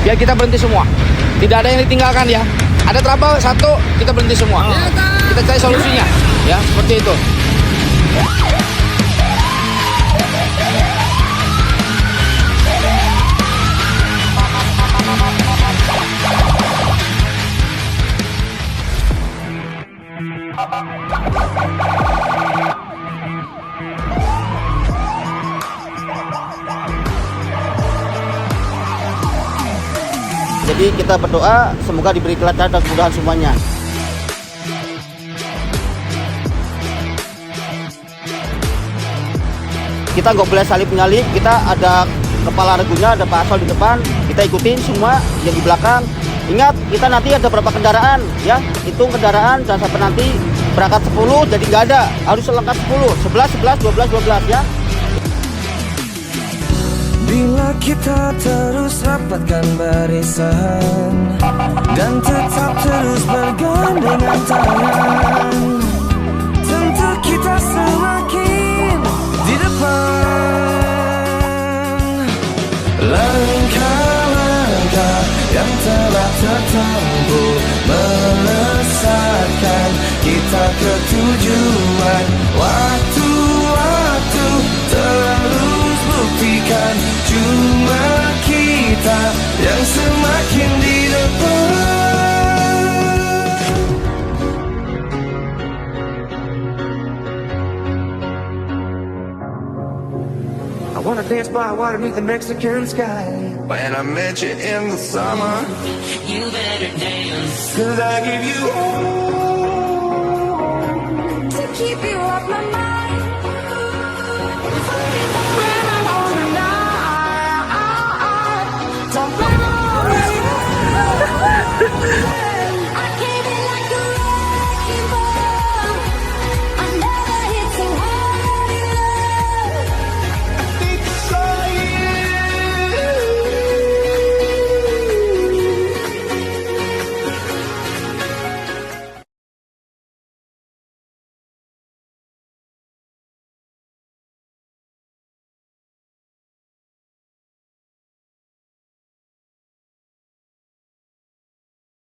Biar kita berhenti semua. Tidak ada yang ditinggalkan ya. Ada trouble satu, kita berhenti semua. Kita cari solusinya. Ya, seperti itu. Jadi kita berdoa semoga diberi kelancaran dan kemudahan semuanya. Kita nggak boleh salip menyalip, kita ada kepala regunya, ada Pak Asol di depan, kita ikutin semua yang di belakang. Ingat, kita nanti ada berapa kendaraan ya, hitung kendaraan, jangan sampai nanti berangkat 10 jadi nggak ada, harus lengkap 10, 11, 11, 12, 12 ya. Bila kita terus rapatkan barisan dan tetap terus bergandengan tangan, tentu kita semakin di depan. Langkah-langkah yang telah tertempuh melesatkan kita ke tujuan. Waktu-waktu terus buktikan cuma kita yang semakin di depan. I wanna dance by water beneath the Mexican sky. When I met you in the summer, you better dance, 'cause I give you all to keep you off my mind.